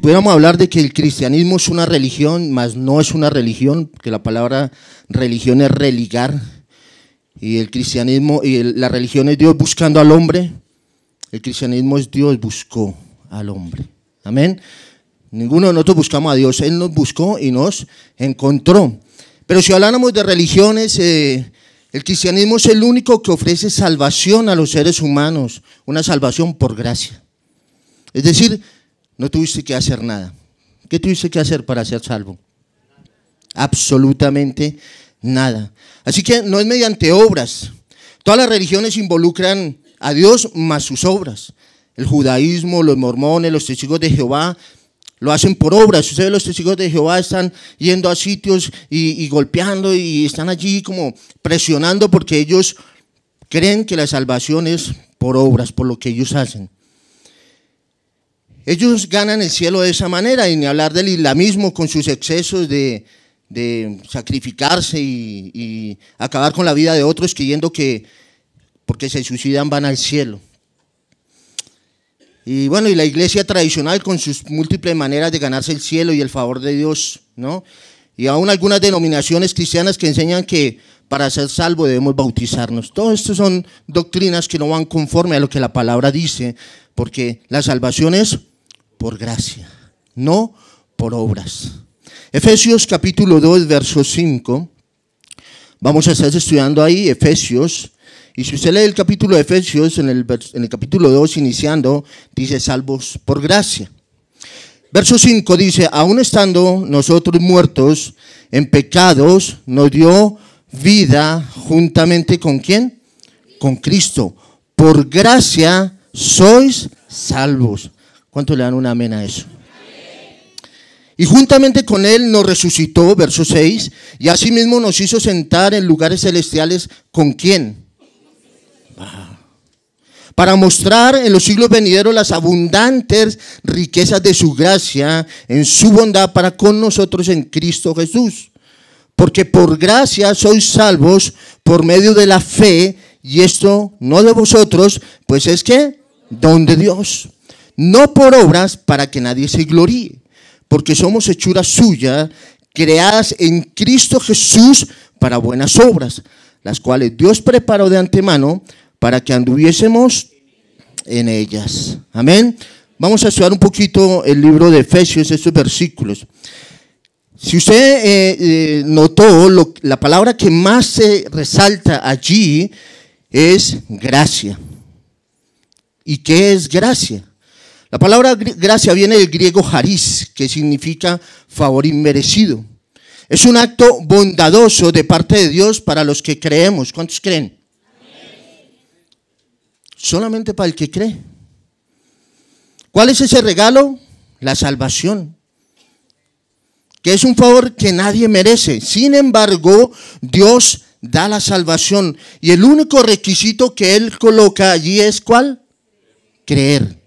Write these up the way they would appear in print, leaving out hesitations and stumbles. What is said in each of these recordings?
pudiéramos hablar de que el cristianismo es una religión, mas no es una religión, que la palabra religión es religar, y el cristianismo y la religión es Dios buscando al hombre, el cristianismo es Dios buscó al hombre. Amén. Ninguno de nosotros buscamos a Dios, Él nos buscó y nos encontró. Pero si habláramos de religiones, el cristianismo es el único que ofrece salvación a los seres humanos, una salvación por gracia. Es decir, no tuviste que hacer nada. ¿Qué tuviste que hacer para ser salvo? Absolutamente nada. Así que no es mediante obras. Todas las religiones involucran a Dios más sus obras. El judaísmo, los mormones, los testigos de Jehová lo hacen por obras. Ustedes, los testigos de Jehová, están yendo a sitios y golpeando y están allí como presionando porque ellos creen que la salvación es por obras, por lo que ellos hacen. Ellos ganan el cielo de esa manera, y ni hablar del islamismo con sus excesos de sacrificarse y acabar con la vida de otros creyendo que porque se suicidan van al cielo. Y bueno, y la iglesia tradicional con sus múltiples maneras de ganarse el cielo y el favor de Dios, ¿no? Y aún algunas denominaciones cristianas que enseñan que para ser salvo debemos bautizarnos. Todo esto son doctrinas que no van conforme a lo que la palabra dice, porque la salvación es por gracia, no por obras. Efesios capítulo 2, verso 5. Vamos a estar estudiando ahí Efesios. Y si usted lee el capítulo de Efesios, en el capítulo 2, iniciando, dice salvos por gracia. Verso 5 dice, aun estando nosotros muertos en pecados, nos dio vida juntamente ¿con quién? Con Cristo. Por gracia sois salvos. ¿Cuánto le dan un amén a eso? Y juntamente con Él nos resucitó, verso 6, y asimismo nos hizo sentar en lugares celestiales, ¿con quién? Para mostrar en los siglos venideros las abundantes riquezas de su gracia en su bondad para con nosotros en Cristo Jesús. Porque por gracia sois salvos por medio de la fe, y esto no de vosotros, pues es que don de Dios, no por obras para que nadie se gloríe, porque somos hechura suya, creadas en Cristo Jesús para buenas obras, las cuales Dios preparó de antemano para que anduviésemos en ellas. Amén. Vamos a estudiar un poquito el libro de Efesios, estos versículos. Si usted notó, la palabra que más se resalta allí es gracia. ¿Y qué es gracia? La palabra gracia viene del griego charis, que significa favor inmerecido. Es un acto bondadoso de parte de Dios para los que creemos. ¿Cuántos creen? Solamente para el que cree. ¿Cuál es ese regalo? La salvación, que es un favor que nadie merece. Sin embargo, Dios da la salvación, y el único requisito que Él coloca allí es ¿cuál? Creer.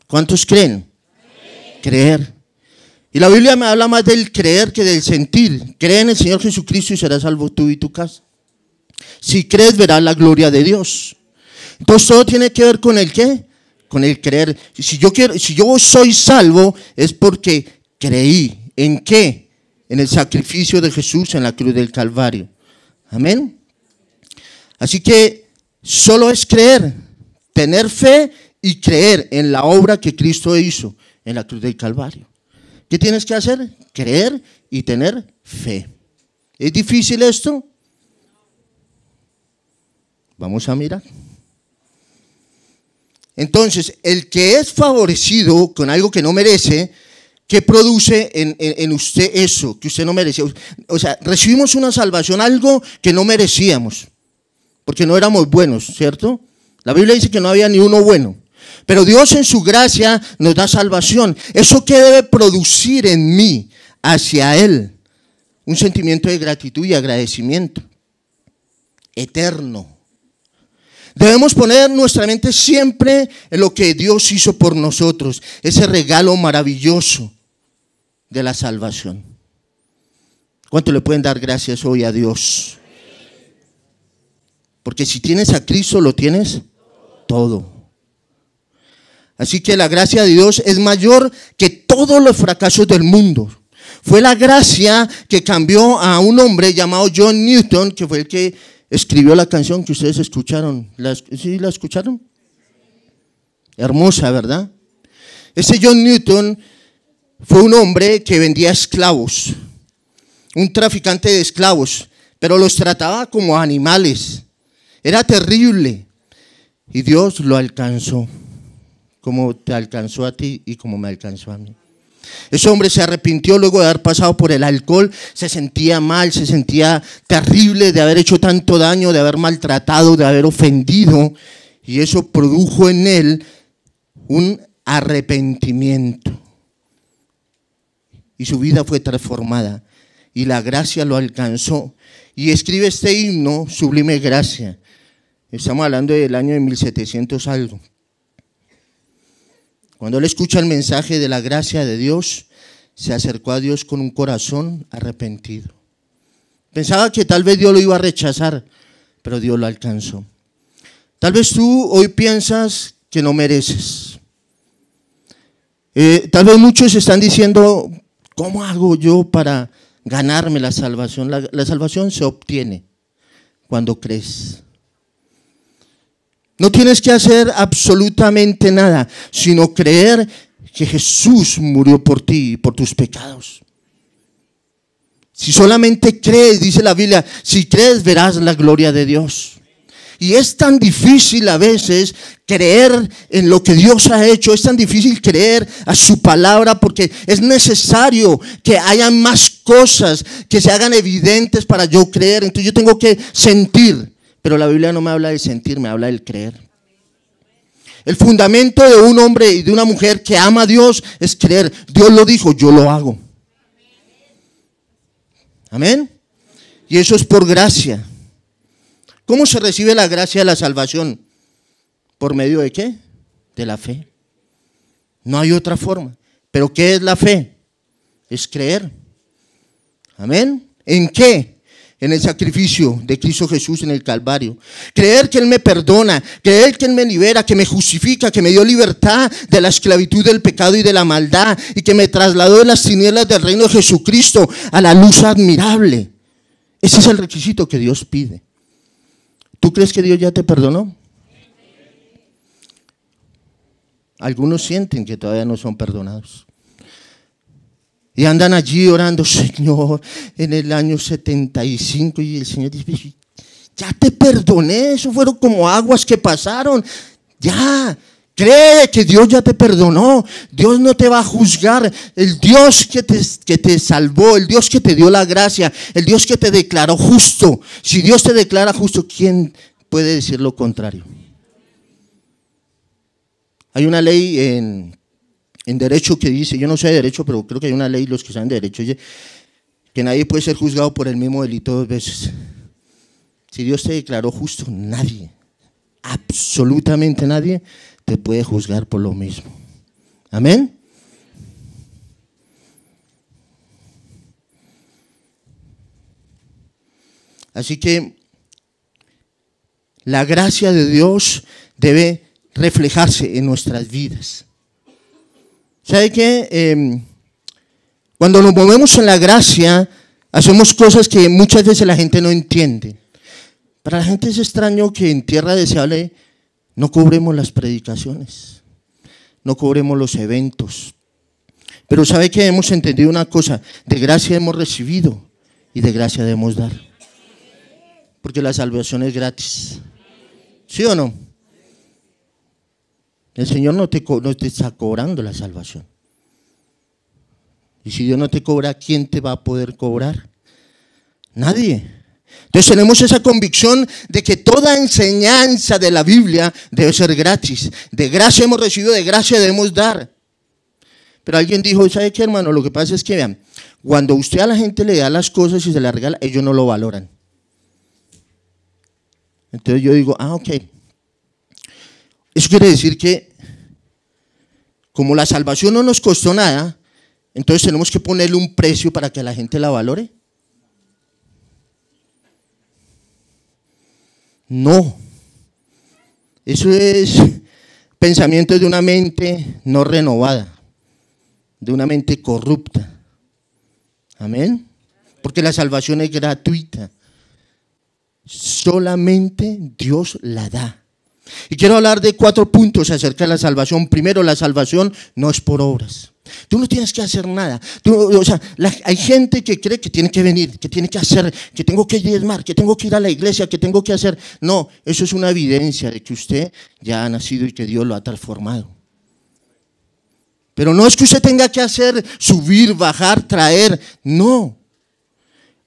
¿Cuántos creen? Creer. Y la Biblia me habla más del creer que del sentir. Cree en el Señor Jesucristo y serás salvo tú y tu casa. Si crees, verás la gloria de Dios. Entonces todo tiene que ver con el ¿qué? Con el creer. Si yo soy salvo, es porque creí. ¿En qué? En el sacrificio de Jesús en la cruz del Calvario. Amén. Así que solo es creer, tener fe y creer en la obra que Cristo hizo en la cruz del Calvario. ¿Qué tienes que hacer? Creer y tener fe. ¿Es difícil esto? Vamos a mirar. Entonces, el que es favorecido con algo que no merece, ¿qué produce en usted eso que usted no merecía? O sea, recibimos una salvación, algo que no merecíamos, porque no éramos buenos, ¿cierto? La Biblia dice que no había ni uno bueno, pero Dios en su gracia nos da salvación. ¿Eso qué debe producir en mí hacia Él? Un sentimiento de gratitud y agradecimiento eterno. Debemos poner nuestra mente siempre en lo que Dios hizo por nosotros, ese regalo maravilloso de la salvación. ¿Cuánto le pueden dar gracias hoy a Dios? Porque si tienes a Cristo, lo tienes todo. Así que la gracia de Dios es mayor que todos los fracasos del mundo. Fue la gracia que cambió a un hombre llamado John Newton, que fue el que escribió la canción que ustedes escucharon. ¿Sí la escucharon? Hermosa, ¿verdad? Ese John Newton fue un hombre que vendía esclavos, un traficante de esclavos, pero los trataba como animales. Era terrible. Y Dios lo alcanzó, como te alcanzó a ti y como me alcanzó a mí. Ese hombre se arrepintió luego de haber pasado por el alcohol, se sentía mal, se sentía terrible de haber hecho tanto daño, de haber maltratado, de haber ofendido, y eso produjo en él un arrepentimiento. Y su vida fue transformada, y la gracia lo alcanzó. Y escribe este himno, Sublime Gracia. Estamos hablando del año de 1700 algo. Cuando él escucha el mensaje de la gracia de Dios, se acercó a Dios con un corazón arrepentido. Pensaba que tal vez Dios lo iba a rechazar, pero Dios lo alcanzó. Tal vez tú hoy piensas que no mereces. Tal vez muchos están diciendo, ¿cómo hago yo para ganarme la salvación? La salvación se obtiene cuando crees. No tienes que hacer absolutamente nada, sino creer que Jesús murió por ti y por tus pecados. Si solamente crees, dice la Biblia, si crees verás la gloria de Dios. Y es tan difícil a veces creer en lo que Dios ha hecho, es tan difícil creer a su palabra porque es necesario que haya más cosas que se hagan evidentes para yo creer. Entonces yo tengo que sentir. Pero la Biblia no me habla de sentir, me habla del creer. El fundamento de un hombre y de una mujer que ama a Dios es creer. Dios lo dijo, yo lo hago. Amén. Y eso es por gracia. ¿Cómo se recibe la gracia de la salvación? ¿Por medio de qué? De la fe. No hay otra forma. ¿Pero qué es la fe? Es creer. Amén. ¿En qué? En el sacrificio de Cristo Jesús en el Calvario. Creer que Él me perdona, creer que Él me libera, que me justifica, que me dio libertad de la esclavitud del pecado y de la maldad y que me trasladó de las tinieblas del reino de Jesucristo a la luz admirable. Ese es el requisito que Dios pide. ¿Tú crees que Dios ya te perdonó? Algunos sienten que todavía no son perdonados. Y andan allí orando, Señor, en el año 75, y el Señor dice, ya te perdoné, eso fueron como aguas que pasaron, ya, cree que Dios ya te perdonó, Dios no te va a juzgar, el Dios que te salvó, el Dios que te dio la gracia, el Dios que te declaró justo. Si Dios te declara justo, ¿quién puede decir lo contrario? Hay una ley en derecho que dice, yo no sé de derecho, pero creo que hay una ley, los que saben de derecho, que nadie puede ser juzgado por el mismo delito dos veces. Si Dios te declaró justo, nadie, absolutamente nadie, te puede juzgar por lo mismo. Amén. Así que la gracia de Dios debe reflejarse en nuestras vidas. ¿Sabe qué? Cuando nos movemos en la gracia, hacemos cosas que muchas veces la gente no entiende. Para la gente es extraño que en Tierra Deseable no cobremos las predicaciones, no cobremos los eventos. Pero ¿sabe qué? Hemos entendido una cosa, de gracia hemos recibido y de gracia debemos dar. Porque la salvación es gratis. ¿Sí o no? El Señor no te está cobrando la salvación. Y si Dios no te cobra, ¿quién te va a poder cobrar? Nadie. Entonces tenemos esa convicción de que toda enseñanza de la Biblia debe ser gratis. De gracia hemos recibido, de gracia debemos dar. Pero alguien dijo, ¿sabe qué, hermano? Lo que pasa es que, vean, cuando usted a la gente le da las cosas y se las regala, ellos no lo valoran. Entonces yo digo, ok. Eso quiere decir que como la salvación no nos costó nada, entonces tenemos que ponerle un precio para que la gente la valore. No. Eso es pensamientos de una mente no renovada, de una mente corrupta. Amén. Porque la salvación es gratuita. Solamente Dios la da. Y quiero hablar de 4 puntos acerca de la salvación. Primero, la salvación no es por obras. Tú no tienes que hacer nada. Hay gente que cree que tiene que venir, que tiene que hacer, que tengo que diezmar, que tengo que ir a la iglesia, que tengo que hacer. No, eso es una evidencia de que usted ya ha nacido y que Dios lo ha transformado. Pero no es que usted tenga que hacer, subir, bajar, traer. No.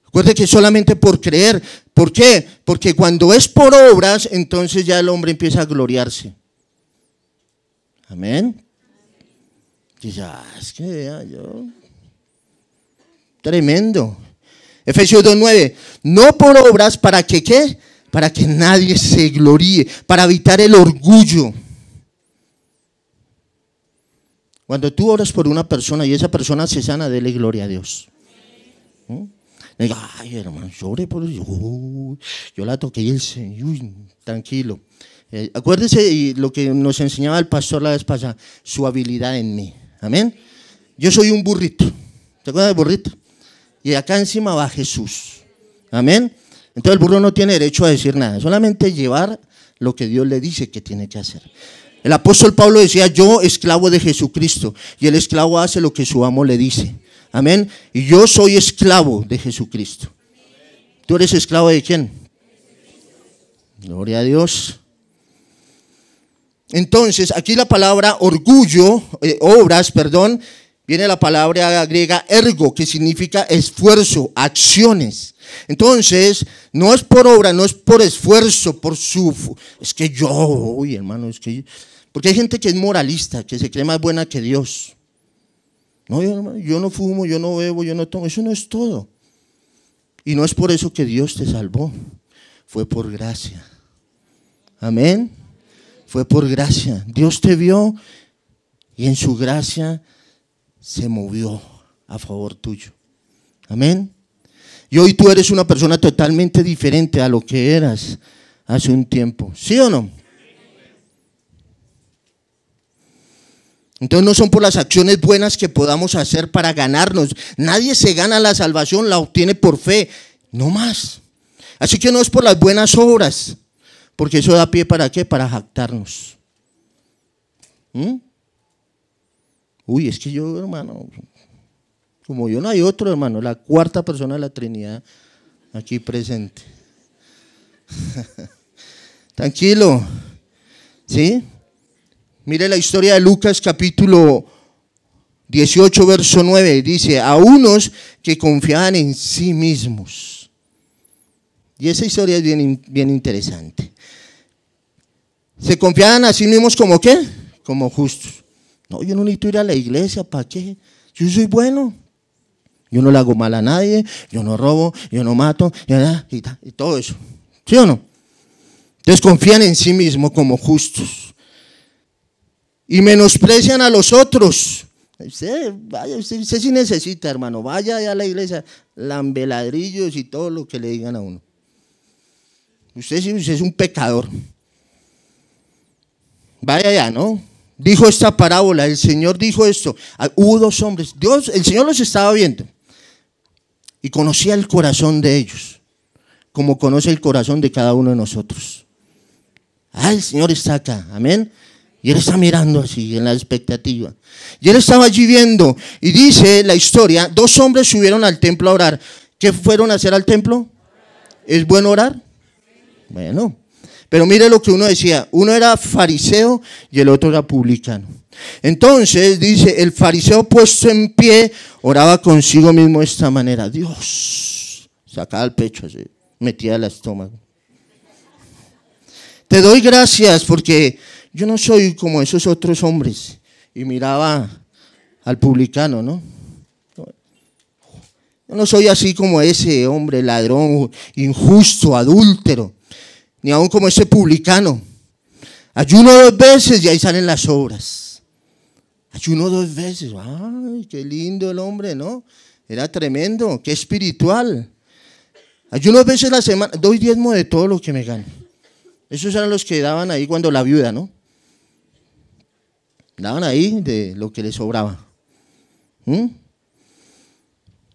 Recuerde que solamente por creer. ¿Por qué? Porque cuando es por obras, entonces ya el hombre empieza a gloriarse. Amén. Dice, es que vea yo. Tremendo. Efesios 2:9. No por obras, ¿para que qué? Para que nadie se gloríe, para evitar el orgullo. Cuando tú oras por una persona y esa persona se sana, dele gloria a Dios. Diga, ay hermano, llore por eso. Yo la toqué y él se, tranquilo. Acuérdese lo que nos enseñaba el pastor la vez pasada, su habilidad en mí. Amén. Yo soy un burrito. ¿Te acuerdas del burrito? Y acá encima va Jesús. Amén. Entonces el burro no tiene derecho a decir nada, solamente llevar lo que Dios le dice que tiene que hacer. El apóstol Pablo decía, yo esclavo de Jesucristo, y el esclavo hace lo que su amo le dice. Amén. Y yo soy esclavo de Jesucristo. ¿Tú eres esclavo de quién? Gloria a Dios. Entonces, aquí la palabra orgullo, viene la palabra griega ergo, que significa esfuerzo, acciones. Entonces, no es por obra, no es por esfuerzo, es que yo, hermano, porque hay gente que es moralista, que se cree más buena que Dios. No, yo no fumo, yo no bebo, yo no tomo, eso no es todo. Y no es por eso que Dios te salvó, fue por gracia. Amén. Fue por gracia. Dios te vio y en su gracia se movió a favor tuyo. Amén. Y hoy tú eres una persona totalmente diferente a lo que eras hace un tiempo. ¿Sí o no? Entonces no son por las acciones buenas que podamos hacer para ganarnos. Nadie se gana la salvación, la obtiene por fe, no más. Así que no es por las buenas obras, porque eso da pie para qué, para jactarnos. Es que yo, hermano, como yo no hay otro, hermano, la 4ª persona de la Trinidad aquí presente. Tranquilo, ¿sí? Mire la historia de Lucas capítulo 18, verso 9. Dice, a unos que confiaban en sí mismos. Y esa historia es bien interesante. Se confiaban a sí mismos como ¿qué? Como justos. No, yo no necesito ir a la iglesia, ¿para qué? Yo soy bueno. Yo no le hago mal a nadie, yo no robo, yo no mato, y todo eso. ¿Sí o no? Entonces confían en sí mismos como justos. Y menosprecian a los otros. Usted sí necesita, hermano, vaya a la iglesia, lambeladrillos y todo lo que le digan a uno. Usted es un pecador. Vaya allá, ¿no? Dijo esta parábola, el Señor dijo esto. Hubo 2 hombres, el Señor los estaba viendo y conocía el corazón de ellos, como conoce el corazón de cada uno de nosotros. El Señor está acá, amén. Y él está mirando así, en la expectativa. Y él estaba allí viendo, y dice la historia, 2 hombres subieron al templo a orar. ¿Qué fueron a hacer al templo? ¿Es bueno orar? Bueno, pero mire lo que uno decía, uno era fariseo y el otro era publicano. Entonces dice, el fariseo puesto en pie, oraba consigo mismo de esta manera. Dios, sacaba el pecho así, metía el estómago. Te doy gracias porque yo no soy como esos otros hombres. Y miraba al publicano, ¿no? Yo no soy así como ese hombre ladrón, injusto, adúltero, ni aún como ese publicano. Ayuno 2 veces y ahí salen las obras. Ayuno 2 veces, ay, qué lindo el hombre, ¿no? Era tremendo, qué espiritual. Ayuno 2 veces a la semana, doy diezmo de todo lo que me gano. Esos eran los que daban ahí cuando la viuda, ¿no? Daban ahí de lo que les sobraba.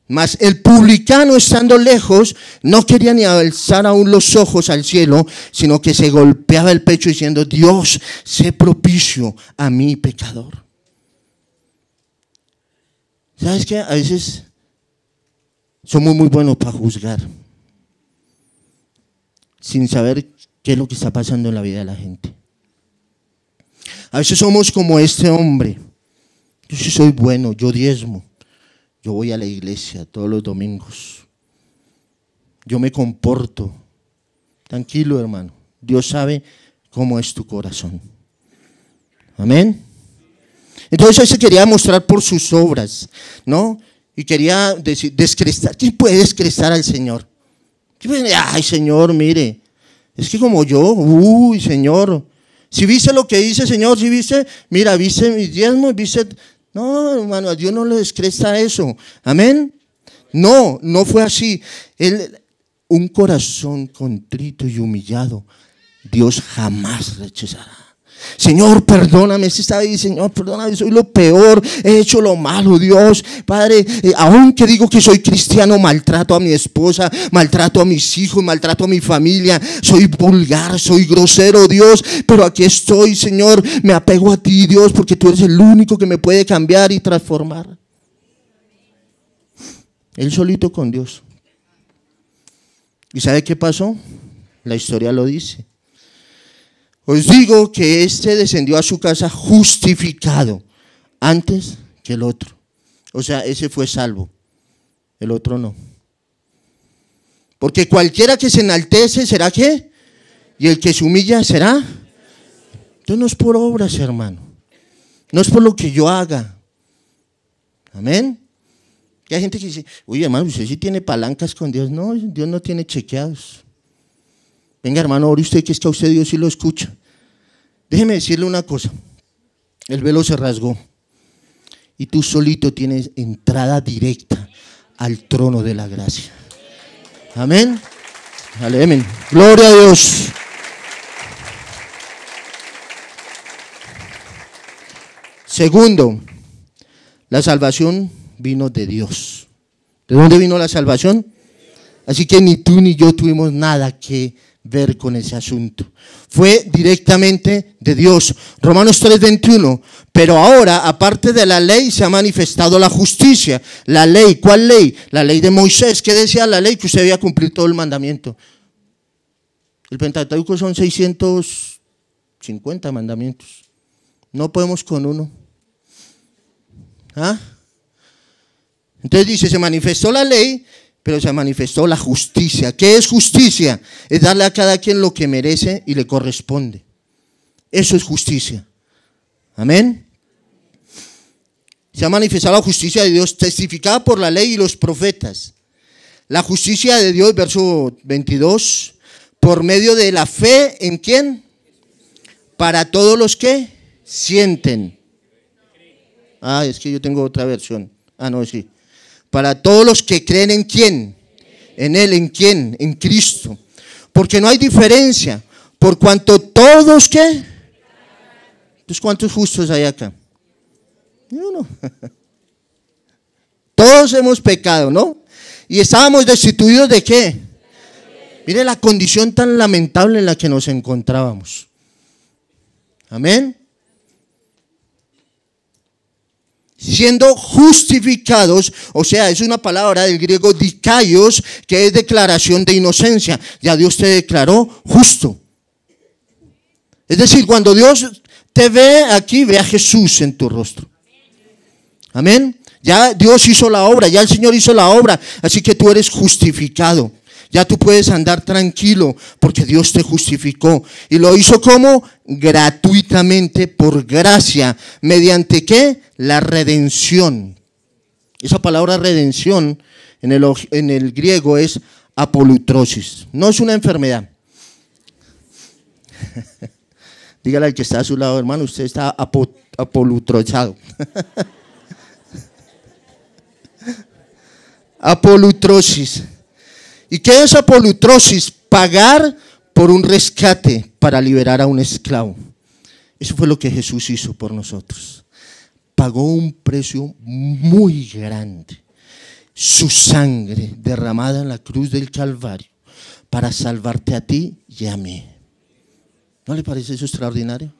Mas el publicano, estando lejos, no quería ni alzar aún los ojos al cielo, sino que se golpeaba el pecho diciendo: Dios, sé propicio a mí, pecador. ¿Sabes qué? A veces somos muy buenos para juzgar, sin saber qué es lo que está pasando en la vida de la gente. A veces somos como este hombre: yo sí soy bueno, yo diezmo, yo voy a la iglesia todos los domingos, yo me comporto. Tranquilo, hermano, Dios sabe cómo es tu corazón. Amén. Entonces él se quería mostrar por sus obras, ¿no? Y quería descrestar. ¿Quién puede descrestar al Señor? Ay, Señor, mire, es que como yo, uy, Señor, si viste lo que dice, Señor, si viste, mira, viste mis diezmos, viste. No, hermano, a Dios no le descresta eso. Amén. No, no fue así. Un corazón contrito y humillado, Dios jamás rechazará. Señor, perdóname, estaba ahí, Señor, perdóname, soy lo peor, he hecho lo malo, Dios, Padre, aunque digo que soy cristiano, maltrato a mi esposa, maltrato a mis hijos, maltrato a mi familia, soy vulgar, soy grosero, Dios, pero aquí estoy, Señor, me apego a ti, Dios, porque tú eres el único que me puede cambiar y transformar. Él solito con Dios. ¿Y sabe qué pasó? La historia lo dice. Os digo que este descendió a su casa justificado antes que el otro. O sea, ese fue salvo, el otro no. Porque cualquiera que se enaltece, ¿será qué? Y el que se humilla, ¿será? Entonces no es por obras, hermano. No es por lo que yo haga. Amén. Y hay gente que dice: uy, hermano, usted sí tiene palancas con Dios. No, Dios no tiene chequeados. Venga, hermano, ore usted, que es que a usted Dios sí lo escucha. Déjeme decirle una cosa. El velo se rasgó y tú solito tienes entrada directa al trono de la gracia. Amén. Amén. Gloria a Dios. Segundo, la salvación vino de Dios. ¿De dónde vino la salvación? Así que ni tú ni yo tuvimos nada que ver con ese asunto. Fue directamente de Dios. Romanos 3:21. Pero ahora, aparte de la ley, se ha manifestado la justicia. La ley, ¿cuál ley? La ley de Moisés. ¿Qué decía la ley? Que usted debía cumplir todo el mandamiento. El Pentateuco son 650 mandamientos. No podemos con uno. ¿Ah? Entonces dice, se manifestó la ley, pero se manifestó la justicia. ¿Qué es justicia? Es darle a cada quien lo que merece y le corresponde. Eso es justicia. Amén. Se ha manifestado la justicia de Dios, testificada por la ley y los profetas. La justicia de Dios, verso 22, por medio de la fe, ¿en quién? Para todos los que sienten. Ah, es que yo tengo otra versión. Ah, no, sí. Para todos los que creen en quién, en Él, ¿en quién? En Cristo. Porque no hay diferencia, por cuanto todos, ¿qué? Entonces, ¿cuántos justos hay acá? Ni uno. Todos hemos pecado, ¿no? Y estábamos destituidos ¿de qué? Mire la condición tan lamentable en la que nos encontrábamos. Amén. Siendo justificados, o sea, es una palabra del griego dikaios, que es declaración de inocencia. Ya Dios te declaró justo. Es decir, cuando Dios te ve aquí, ve a Jesús en tu rostro. Amén. Ya Dios hizo la obra, ya el Señor hizo la obra, así que tú eres justificado. Ya tú puedes andar tranquilo porque Dios te justificó. Y lo hizo ¿cómo? Gratuitamente, por gracia. ¿Mediante qué? La redención. Esa palabra redención en el griego es apolutrosis. No es una enfermedad. Dígale al que está a su lado, hermano, usted está apolutrosado. Apolutrosis. ¿Y qué es apolutrosis? Pagar por un rescate para liberar a un esclavo. Eso fue lo que Jesús hizo por nosotros. Pagó un precio muy grande. Su sangre derramada en la cruz del Calvario para salvarte a ti y a mí. ¿No le parece eso extraordinario?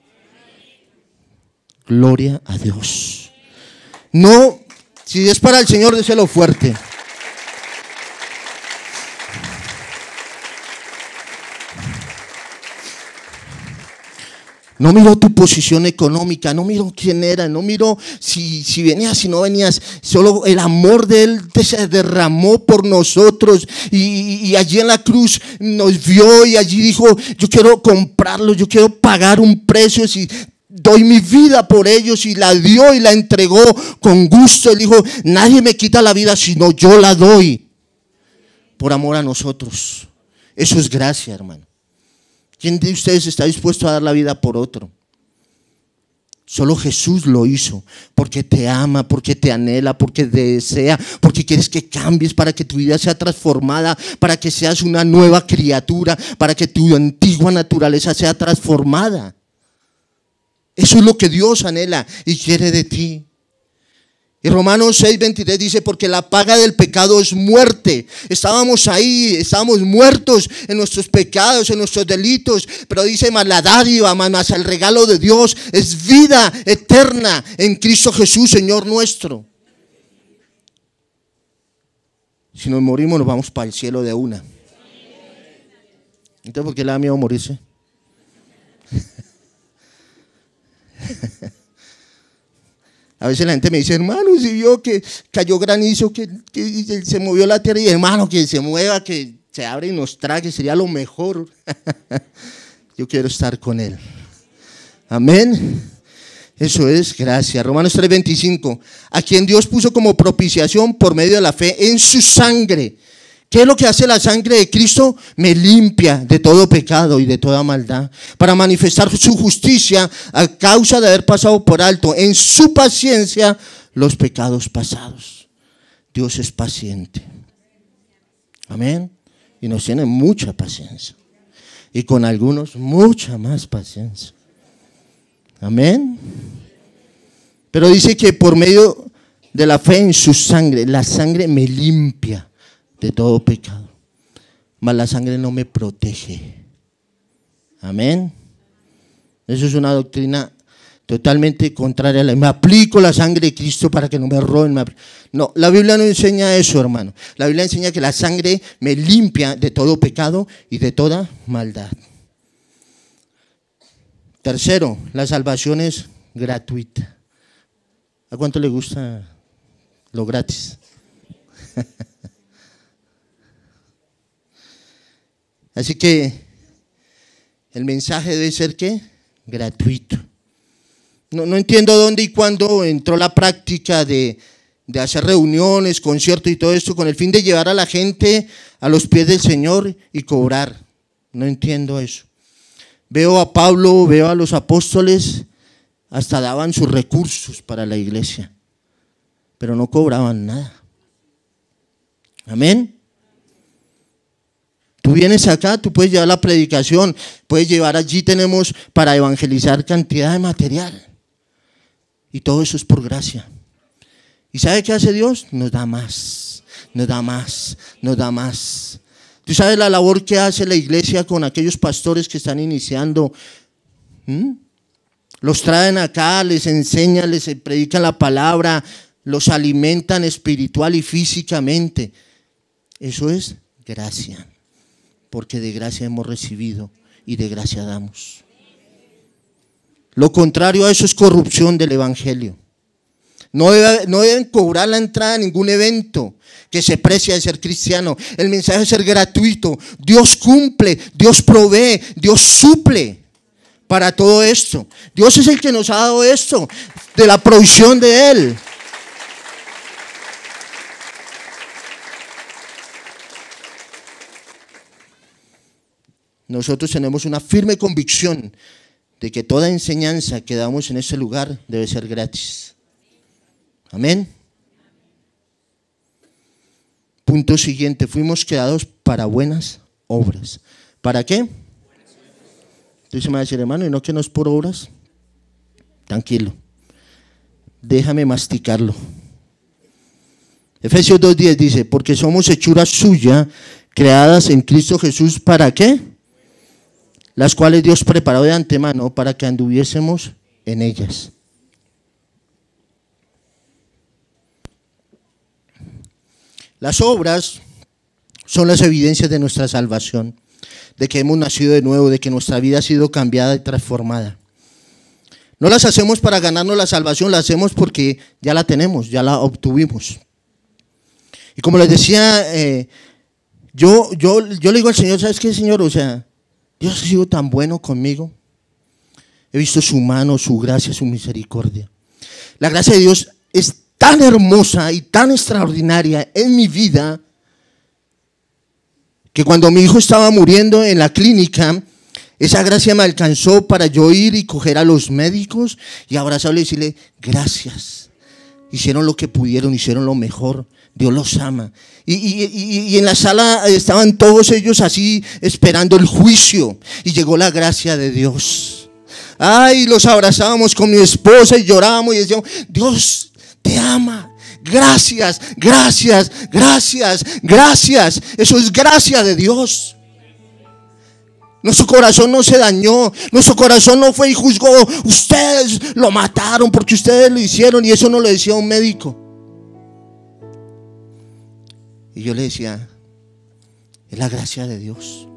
Gloria a Dios. No, si es para el Señor, déselo fuerte. No miro tu posición económica, no miro quién era, no miro si venías, si no venías. Solo el amor de Él se derramó por nosotros y allí en la cruz nos vio y allí dijo, yo quiero comprarlo, yo quiero pagar un precio, si doy mi vida por ellos, y la dio y la entregó con gusto. Él dijo, nadie me quita la vida sino yo la doy por amor a nosotros. Eso es gracia, hermano. ¿Quién de ustedes está dispuesto a dar la vida por otro? Solo Jesús lo hizo, porque te ama, porque te anhela, porque te desea, porque quieres que cambies, para que tu vida sea transformada, para que seas una nueva criatura, para que tu antigua naturaleza sea transformada. Eso es lo que Dios anhela y quiere de ti. Y Romanos 6:23 dice, porque la paga del pecado es muerte. Estábamos ahí, estábamos muertos en nuestros pecados, en nuestros delitos, pero dice, más la dádiva, más el regalo de Dios es vida eterna en Cristo Jesús, Señor nuestro. Si nos morimos, nos vamos para el cielo de una. Entonces, ¿por qué le da miedo morirse? A veces la gente me dice, hermano, si vio que cayó granizo, que se movió la tierra, y hermano, que se mueva, que se abre y nos trague, sería lo mejor. Yo quiero estar con Él. Amén. Eso es gracia. Romanos 3:25, a quien Dios puso como propiciación por medio de la fe en su sangre. ¿Qué es lo que hace la sangre de Cristo? Me limpia de todo pecado y de toda maldad, para manifestar su justicia a causa de haber pasado por alto en su paciencia los pecados pasados. Dios es paciente. Amén. Y nos tiene mucha paciencia. Y con algunos mucha más paciencia. Amén. Pero dice que por medio de la fe en su sangre, la sangre me limpia de todo pecado, mas la sangre no me protege. Amén. Eso es una doctrina totalmente contraria a la. Me aplico la sangre de Cristo para que no me roben. No, la Biblia no enseña eso, hermano. La Biblia enseña que la sangre me limpia de todo pecado y de toda maldad. Tercero, la salvación es gratuita. ¿A cuánto le gusta lo gratis? Así que el mensaje debe ser ¿qué? Gratuito. No entiendo dónde y cuándo entró la práctica de hacer reuniones, conciertos y todo esto con el fin de llevar a la gente a los pies del Señor y cobrar. No entiendo eso. Veo a Pablo, veo a los apóstoles, hasta daban sus recursos para la iglesia, pero no cobraban nada. Amén. Tú vienes acá, tú puedes llevar la predicación, puedes llevar, allí tenemos para evangelizar cantidad de material. Y todo eso es por gracia. ¿Y sabe qué hace Dios? Nos da más, nos da más, nos da más. ¿Tú sabes la labor que hace la iglesia con aquellos pastores que están iniciando? Los traen acá, les enseñan, les predican la palabra, los alimentan espiritual y físicamente. Eso es gracia. Porque de gracia hemos recibido y de gracia damos. Lo contrario a eso es corrupción del evangelio. No deben cobrar la entrada a ningún evento que se precia de ser cristiano. El mensaje debe ser gratuito. Dios cumple, Dios provee, Dios suple para todo esto. Dios es el que nos ha dado esto, de la provisión de Él. Nosotros tenemos una firme convicción de que toda enseñanza que damos en este lugar debe ser gratis. Amén. Punto siguiente, fuimos creados para buenas obras. ¿Para qué? Entonces me va a decir, hermano, ¿y no que no es por obras? Tranquilo. Déjame masticarlo. Efesios 2:10 dice, porque somos hechura suya, creadas en Cristo Jesús, ¿para qué? Las cuales Dios preparó de antemano para que anduviésemos en ellas. Las obras son las evidencias de nuestra salvación, de que hemos nacido de nuevo, de que nuestra vida ha sido cambiada y transformada. No las hacemos para ganarnos la salvación, las hacemos porque ya la tenemos, ya la obtuvimos. Y como les decía, yo le digo al Señor, ¿sabes qué, Señor? O sea, Dios ha sido tan bueno conmigo. He visto su mano, su gracia, su misericordia. La gracia de Dios es tan hermosa y tan extraordinaria en mi vida que cuando mi hijo estaba muriendo en la clínica, esa gracia me alcanzó para yo ir y coger a los médicos y abrazarle y decirle, gracias. Hicieron lo que pudieron, hicieron lo mejor. Dios los ama. Y en la sala estaban todos ellos así esperando el juicio. Y llegó la gracia de Dios. Ay, los abrazábamos con mi esposa y llorábamos y decíamos, Dios te ama. Gracias, gracias, gracias, gracias. Eso es gracia de Dios. Nuestro corazón no se dañó, nuestro corazón no fue y juzgó, ustedes lo mataron porque ustedes lo hicieron, y eso no lo decía un médico. Y yo le decía, es la gracia de Dios.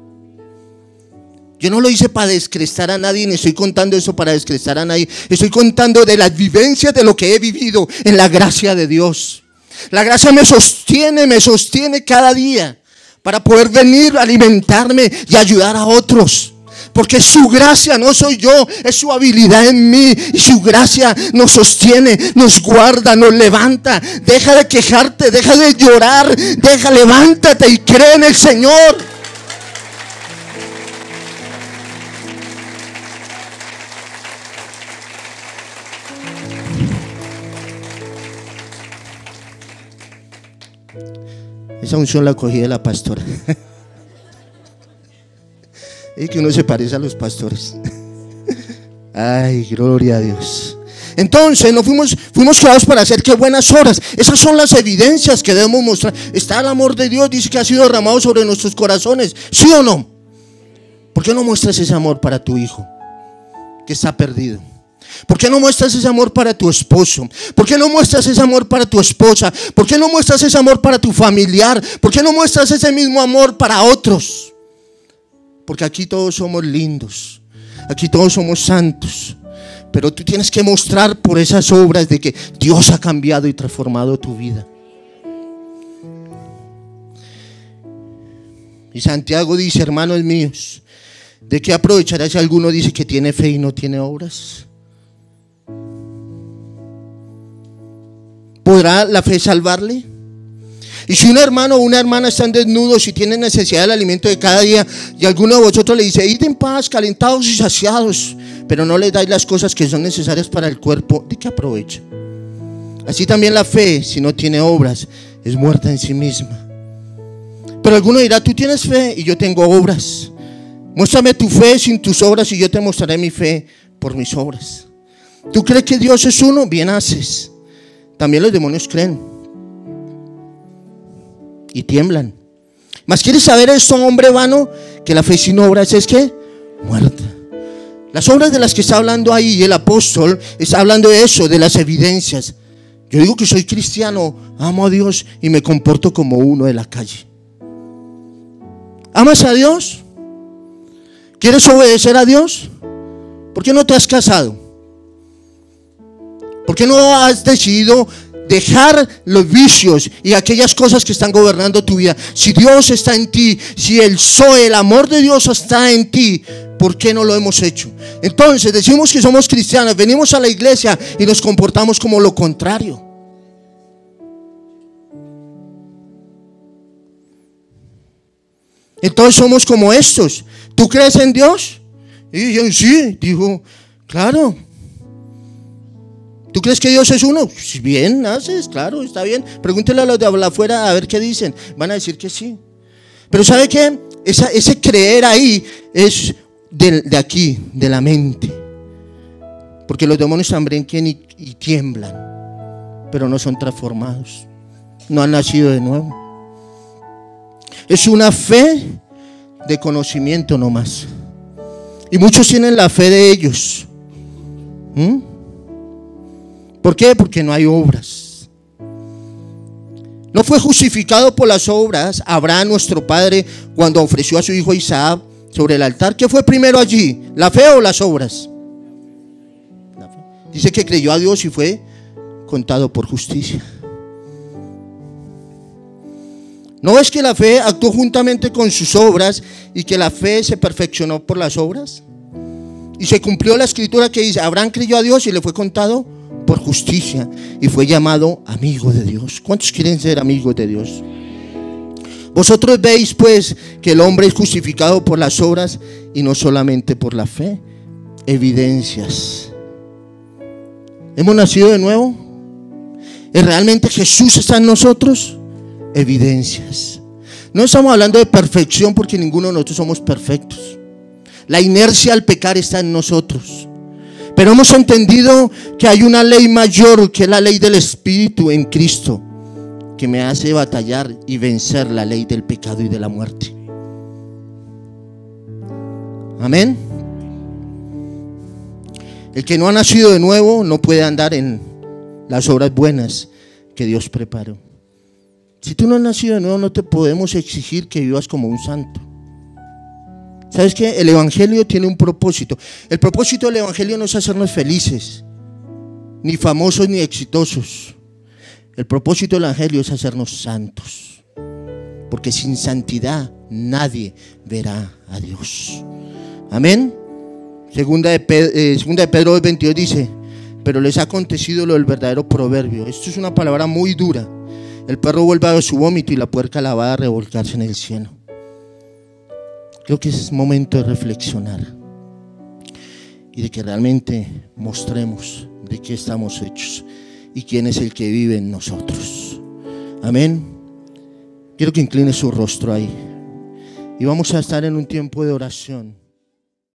Yo no lo hice para descrestar a nadie, ni estoy contando eso para descrestar a nadie. Estoy contando de las vivencias de lo que he vivido en la gracia de Dios. La gracia me sostiene cada día para poder venir a alimentarme y ayudar a otros. Porque su gracia, no soy yo, es su habilidad en mí. Y su gracia nos sostiene, nos guarda, nos levanta. Deja de quejarte, deja de llorar, levántate y cree en el Señor. Esa unción la cogí de la pastora. Y que uno se parece a los pastores. Ay, gloria a Dios. Entonces fuimos creados para hacer qué buenas obras. Esas son las evidencias que debemos mostrar. Está el amor de Dios, dice que ha sido derramado sobre nuestros corazones. ¿Sí o no? ¿Por qué no muestras ese amor para tu hijo que está perdido? ¿Por qué no muestras ese amor para tu esposo? ¿Por qué no muestras ese amor para tu esposa? ¿Por qué no muestras ese amor para tu familiar? ¿Por qué no muestras ese mismo amor para otros? Porque aquí todos somos lindos, aquí todos somos santos, pero tú tienes que mostrar por esas obras de que Dios ha cambiado y transformado tu vida. Y Santiago dice, hermanos míos, ¿de qué aprovechará si alguno dice que tiene fe y no tiene obras? ¿Podrá la fe salvarle? Y si un hermano o una hermana están desnudos y tienen necesidad del alimento de cada día, y alguno de vosotros le dice, id en paz, calentados y saciados, pero no les dais las cosas que son necesarias para el cuerpo, ¿de qué aprovecha? Así también la fe, si no tiene obras, es muerta en sí misma. Pero alguno dirá, tú tienes fe y yo tengo obras. Muéstrame tu fe sin tus obras y yo te mostraré mi fe por mis obras. ¿Tú crees que Dios es uno? Bien haces. También los demonios creen y tiemblan. Mas ¿quieres saber esto, hombre vano? Que la fe sin obras es ¿qué? Muerta. Las obras de las que está hablando ahí el apóstol está hablando de eso, de las evidencias. Yo digo que soy cristiano, amo a Dios y me comporto como uno de la calle. ¿Amas a Dios? ¿Quieres obedecer a Dios? ¿Por qué no te has casado? ¿Por qué no has decidido dejar los vicios y aquellas cosas que están gobernando tu vida? Si Dios está en ti, si el amor de Dios está en ti, ¿por qué no lo hemos hecho? Entonces decimos que somos cristianos, venimos a la iglesia y nos comportamos como lo contrario. Entonces somos como estos. ¿Tú crees en Dios? Y yo sí, dijo, claro. ¿Tú crees que Dios es uno? Bien, haces, claro, está bien. Pregúntele a los de afuera a ver qué dicen. Van a decir que sí. Pero ¿sabe qué? Ese creer ahí es de aquí, de la mente. Porque los demonios también y tiemblan, pero no son transformados, no han nacido de nuevo. Es una fe de conocimiento nomás. Y muchos tienen la fe de ellos. ¿Por qué? Porque no hay obras. No fue justificado por las obras Abraham, nuestro padre, cuando ofreció a su hijo Isaac sobre el altar. ¿Qué fue primero allí? ¿La fe o las obras? La fe. Dice que creyó a Dios y fue contado por justicia. ¿No es que la fe actuó juntamente con sus obras y que la fe se perfeccionó por las obras? Y se cumplió la escritura que dice: Abraham creyó a Dios y le fue contado por justicia y fue llamado amigo de Dios. ¿Cuántos quieren ser amigos de Dios? Vosotros veis pues que el hombre es justificado por las obras y no solamente por la fe. Evidencias. ¿Hemos nacido de nuevo? ¿Es realmente Jesús está en nosotros? Evidencias. No estamos hablando de perfección, porque ninguno de nosotros somos perfectos. La inercia al pecar está en nosotros. Pero hemos entendido que hay una ley mayor, que es la ley del Espíritu en Cristo, que me hace batallar y vencer la ley del pecado y de la muerte. Amén. El que no ha nacido de nuevo no puede andar en las obras buenas que Dios preparó. Si tú no has nacido de nuevo, no te podemos exigir que vivas como un santo. ¿Sabes qué? El evangelio tiene un propósito. El propósito del evangelio no es hacernos felices, ni famosos, ni exitosos. El propósito del evangelio es hacernos santos, porque sin santidad nadie verá a Dios. Amén. Segunda de Pedro 2:22 dice: pero les ha acontecido lo del verdadero proverbio. Esto es una palabra muy dura. El perro vuelve a su vómito y la puerca la va a revolcarse en el cielo. Creo que es momento de reflexionar y de que realmente mostremos de qué estamos hechos y quién es el que vive en nosotros. Amén. Quiero que incline su rostro ahí y vamos a estar en un tiempo de oración.